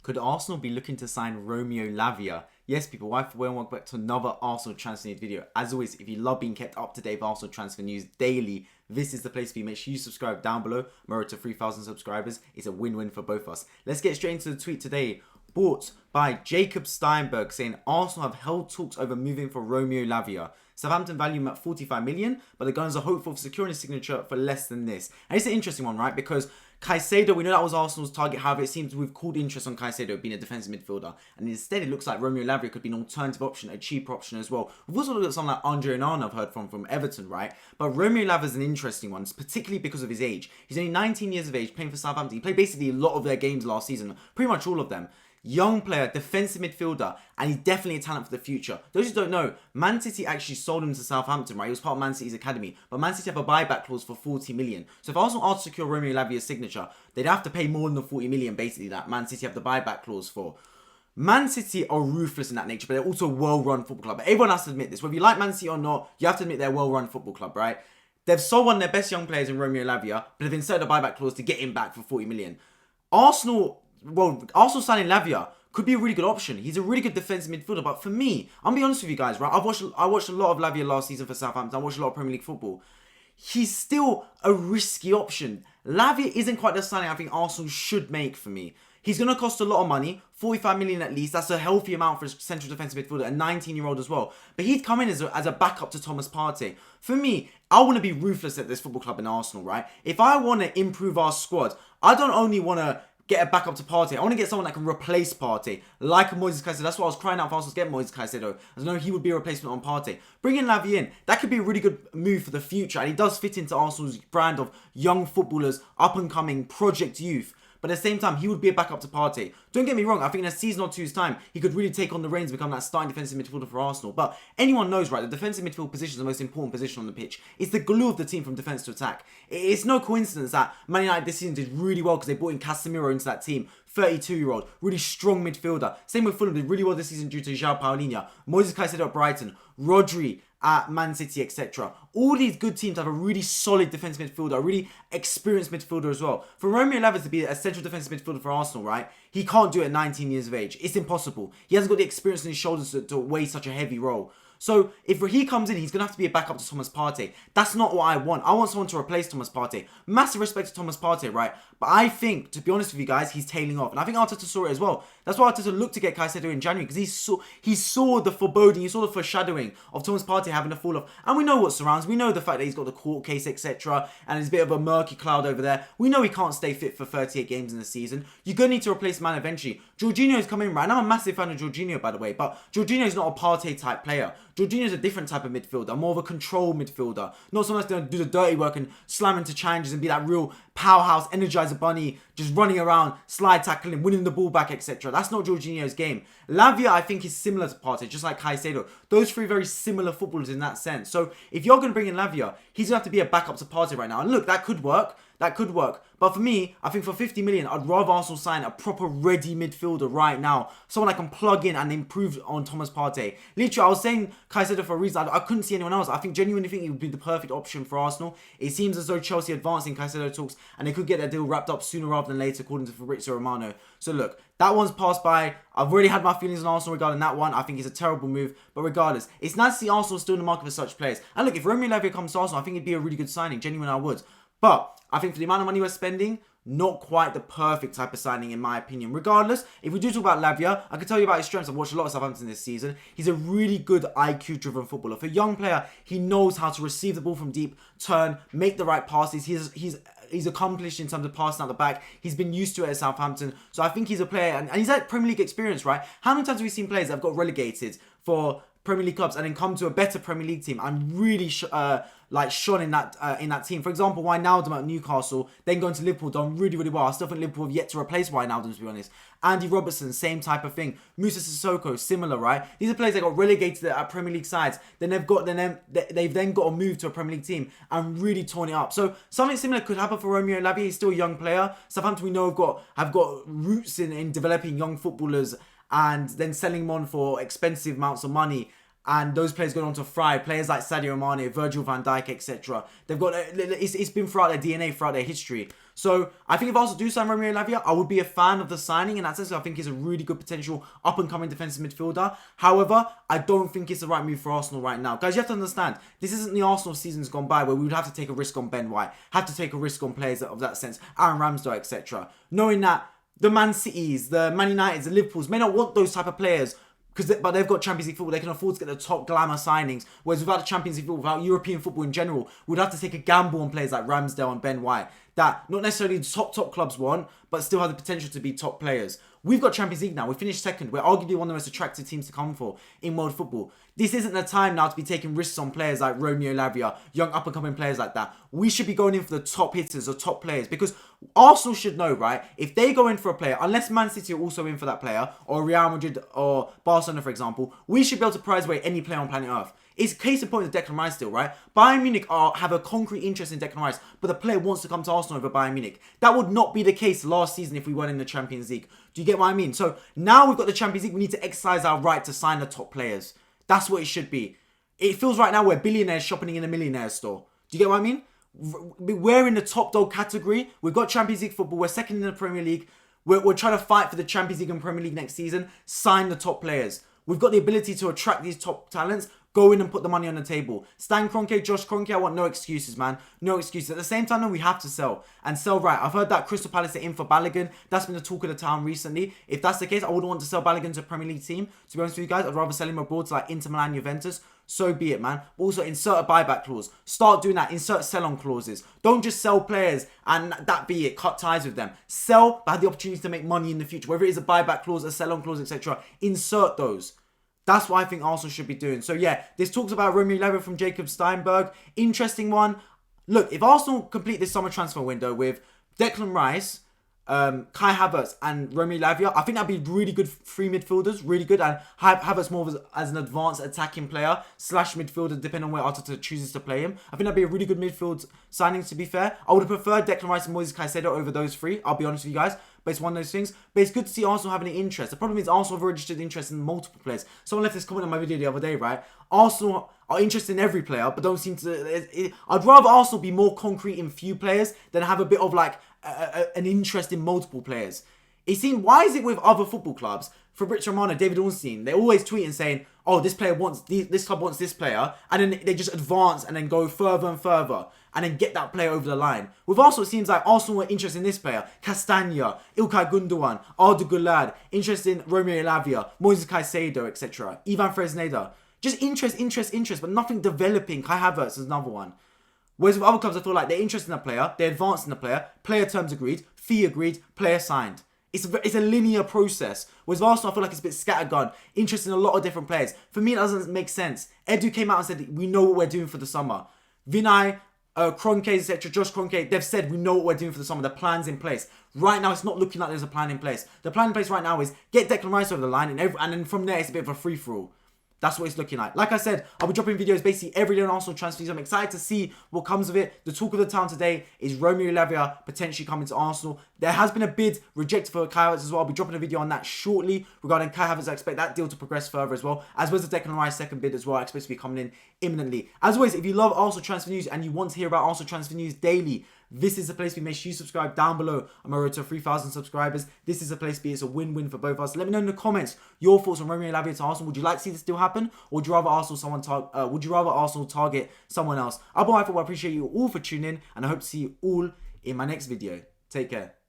Could Arsenal be looking to sign Romeo Lavia? Yes, people, welcome back to another Arsenal transfer news video. As always, if you love being kept up to date with Arsenal transfer news daily, this is the place to be. Make sure you subscribe down below. We're to 3,000 subscribers. It's a win-win for both of us. Let's get straight into the tweet today. Bought by Jacob Steinberg, saying Arsenal have held talks over moving for Romeo Lavia. Southampton value him at 45 million, but the Gunners are hopeful of securing his signature for less than this. And it's an interesting one, right? Because Caicedo, we know that was Arsenal's target. However, it seems we've called interest on Caicedo being a defensive midfielder. And instead, it looks like Romeo Lavia could be an alternative option, a cheaper option as well. We've also looked at someone like Andre Onana I've heard from Everton, right? But Romeo Lavia is an interesting one, particularly because of his age. He's only 19 years of age, playing for Southampton. He played basically a lot of their games last season, pretty much all of them. Young player, defensive midfielder, and he's definitely a talent for the future. Those who don't know, Man City actually sold him to Southampton, right? He was part of Man City's academy, but Man City have a buyback clause for 40 million. So if Arsenal are to secure Romeo Lavia's signature, they'd have to pay more than the 40 million, basically, that Man City have the buyback clause for. Man City are ruthless in that nature, but they're also a well-run football club. Everyone has to admit this. Whether you like Man City or not, you have to admit they're a well-run football club, right? They've sold one of their best young players in Romeo Lavia, but they've inserted a buyback clause to get him back for 40 million. Arsenal signing Lavia could be a really good option. He's a really good defensive midfielder, but for me, I'm gonna be honest with you guys, right? I watched a lot of Lavia last season for Southampton. I watched a lot of Premier League football. He's still a risky option. Lavia isn't quite the signing I think Arsenal should make for me. He's going to cost a lot of money, 45 million at least. That's a healthy amount for a central defensive midfielder, a 19-year-old as well. But he'd come in as a backup to Thomas Partey. For me, I want to be ruthless at this football club in Arsenal, right? If I want to improve our squad, I don't only want to get a backup to Partey. I want to get someone that can replace Partey, like a Moises Caicedo. That's what I was crying out for Arsenal to get Moises Caicedo. I know he would be a replacement on Partey. Bringing Lavia in, that could be a really good move for the future, and he does fit into Arsenal's brand of young footballers, up-and-coming, project youth. But at the same time, he would be a backup to Partey. Don't get me wrong, I think in a season or two's time, he could really take on the reins and become that starting defensive midfielder for Arsenal. But anyone knows, right, the defensive midfield position is the most important position on the pitch. It's the glue of the team from defence to attack. It's no coincidence that Man United this season did really well because they brought in Casemiro into that team. 32-year-old, really strong midfielder. Same with Fulham, did really well this season due to João Paulinho. Moises Caicedo at Brighton. Rodri at Man City, etc. All these good teams have a really solid defensive midfielder, a really experienced midfielder as well. For Romeo Lavia to be a central defensive midfielder for Arsenal, right? He can't do it at 19 years of age. It's impossible. He hasn't got the experience on his shoulders to weigh such a heavy role. So if he comes in, he's going to have to be a backup to Thomas Partey. That's not what I want. I want someone to replace Thomas Partey. Massive respect to Thomas Partey, right? But I think, to be honest with you guys, he's tailing off. And I think Arteta saw it as well. That's why Arteta looked to get Caicedo in January, because he saw the foreboding, he saw the foreshadowing of Thomas Partey having to fall off. And we know what surrounds. We know the fact that he's got the court case, etc. And there's a bit of a murky cloud over there. We know he can't stay fit for 38 games in the season. You're going to need to replace man eventually. Jorginho's come in right now. I'm a massive fan of Jorginho, by the way. But Jorginho's not a Partey type player. Jorginho's a different type of midfielder, more of a control midfielder. Not someone that's going to do the dirty work and slam into challenges and be that real powerhouse, energizer bunny, just running around, slide tackling, winning the ball back, etc. That's not Jorginho's game. Lavia, I think, is similar to Partey, just like Caicedo. Those three very similar footballers in that sense. So if you're going to bring in Lavia, he's going to have to be a backup to Partey right now. And look, that could work. That could work. But for me, I think for 50 million, I'd rather Arsenal sign a proper ready midfielder right now. Someone I can plug in and improve on Thomas Partey. Literally, I was saying Caicedo for a reason. I couldn't see anyone else. I genuinely think he would be the perfect option for Arsenal. It seems as though Chelsea advancing Caicedo talks and they could get their deal wrapped up sooner rather than later, according to Fabrizio Romano. So look, that one's passed by. I've already had my feelings on Arsenal regarding that one. I think it's a terrible move. But regardless, it's nice to see Arsenal still in the market for such players. And look, if Romeo Lavia comes to Arsenal, I think it'd be a really good signing. Genuinely, I would. But I think for the amount of money we're spending, not quite the perfect type of signing in my opinion. Regardless, if we do talk about Lavia, I can tell you about his strengths. I've watched a lot of Southampton this season. He's a really good IQ-driven footballer. For a young player, he knows how to receive the ball from deep, turn, make the right passes. He's accomplished in terms of passing out the back. He's been used to it at Southampton. So I think he's a player, and he's had Premier League experience, right? How many times have we seen players that have got relegated for Premier League clubs and then come to a better Premier League team and really shone in that team? For example, Wijnaldum at Newcastle, then going to Liverpool, done really, really well. I still think Liverpool have yet to replace Wijnaldum, to be honest. Andy Robertson, same type of thing. Musa Sissoko, similar, right? These are players that got relegated at Premier League sides. Then they've then got to move to a Premier League team and really torn it up. So something similar could happen for Romeo Lavia. He's still a young player. Southampton, we know, have got roots in developing young footballers and then selling them on for expensive amounts of money. And those players go on to thrive. Players like Sadio Mane, Virgil van Dijk, etc. They've got it's been throughout their DNA, throughout their history. So I think if Arsenal do sign Romeo Lavia, I would be a fan of the signing in that sense. I think he's a really good potential up-and-coming defensive midfielder. However, I don't think it's the right move for Arsenal right now. Guys, you have to understand, this isn't the Arsenal seasons gone by where we would have to take a risk on Ben White, have to take a risk on players of that sense, Aaron Ramsdale, etc. Knowing that the Man Cities, the Man Uniteds, the Liverpools may not want those type of players, but they've got Champions League football. They can afford to get the top glamour signings. Whereas without the Champions League football, without European football in general, we'd have to take a gamble on players like Ramsdale and Ben White that not necessarily the top clubs want, but still have the potential to be top players. We've got Champions League now. We finished second. We're arguably one of the most attractive teams to come for in world football. This isn't the time now to be taking risks on players like Romeo Lavia, young up-and-coming players like that. We should be going in for the top hitters or top players, because Arsenal should know, right? If they go in for a player, unless Man City are also in for that player, or Real Madrid or Barcelona, for example, we should be able to prize away any player on planet Earth. It's case in point with Declan Rice still, right? Bayern Munich have a concrete interest in Declan Rice, but the player wants to come to Arsenal over Bayern Munich. That would not be the case last season if we weren't in the Champions League. Do you get what I mean? So now we've got the Champions League, we need to exercise our right to sign the top players. That's what it should be. It feels right now we're billionaires shopping in a millionaire store. Do you get what I mean? We're in the top dog category. We've got Champions League football. We're second in the Premier League. We're trying to fight for the Champions League and Premier League next season. Sign the top players. We've got the ability to attract these top talents. Go in and put the money on the table. Stan Kroenke, Josh Kroenke, I want no excuses, man. No excuses. At the same time, though, we have to sell. And sell right. I've heard that Crystal Palace are in for Balogun. That's been the talk of the town recently. If that's the case, I wouldn't want to sell Balogun to a Premier League team. To be honest with you guys, I'd rather sell him abroad to like Inter Milan, Juventus. So be it, man. Also, insert a buyback clause. Start doing that. Insert sell-on clauses. Don't just sell players and that be it. Cut ties with them. Sell, but have the opportunity to make money in the future. Whether it is a buyback clause, a sell-on clause, etc. Insert those. That's what I think Arsenal should be doing. So yeah, this talks about Romeo Lavia from Jacob Steinberg. Interesting one. Look, if Arsenal complete this summer transfer window with Declan Rice, Kai Havertz and Romeo Lavia, I think that'd be really good free midfielders, really good. And Havertz more as an advanced attacking player / midfielder, depending on where Arteta chooses to play him. I think that'd be a really good midfield signing, to be fair. I would have preferred Declan Rice and Moises Caicedo over those three, I'll be honest with you guys. But it's one of those things. But it's good to see Arsenal having an interest. The problem is Arsenal have registered interest in multiple players. Someone left this comment on my video the other day, right? Arsenal are interested in every player, but don't seem to... I'd rather Arsenal be more concrete in few players than have a bit of like an interest in multiple players. It seems, why is it with other football clubs, Fabrizio Romano, David Ornstein, they always tweet and saying, oh, this player wants, this club wants this player, and then they just advance and then go further and further, and then get that player over the line. With Arsenal, it seems like Arsenal were interested in this player, Castagna, Ilkay Gundogan, Arda Güler, interested in Romeo Lavia, Moises Caicedo, etc. Ivan Fresneda. Just interest, but nothing developing. Kai Havertz is another one. Whereas with other clubs, I feel like they're interested in a player, they're advanced in a player terms agreed, fee agreed, player signed. It's a linear process. Whereas Arsenal, I feel like it's a bit scattergun, interested in a lot of different players. For me, it doesn't make sense. Edu came out and said, we know what we're doing for the summer. Vinay, Kroenke, etc., Josh Kroenke, they've said we know what we're doing for the summer. The plan's in place. Right now, it's not looking like there's a plan in place. The plan in place right now is get Declan Rice over the line, and then from there, it's a bit of a free-for-all. That's what it's looking like. Like I said, I'll be dropping videos basically every day on Arsenal transfers. I'm excited to see what comes of it. The talk of the town today is Romeo Lavia potentially coming to Arsenal. There has been a bid rejected for Kai Havertz as well. I'll be dropping a video on that shortly regarding Kai Havertz. I expect that deal to progress further as well, as well as the Declan Rice second bid as well. I expect to be coming in imminently. As always, if you love Arsenal transfer news and you want to hear about Arsenal transfer news daily, this is the place to be. Make sure you subscribe down below. I'm on road to 3,000 subscribers. This is the place to be. It's a win-win for both of us. Let me know in the comments your thoughts on Romeo Lavia to Arsenal. Would you like to see this deal happen, or would you rather Arsenal target someone else? I'll be mindful. I appreciate you all for tuning in, and I hope to see you all in my next video. Take care.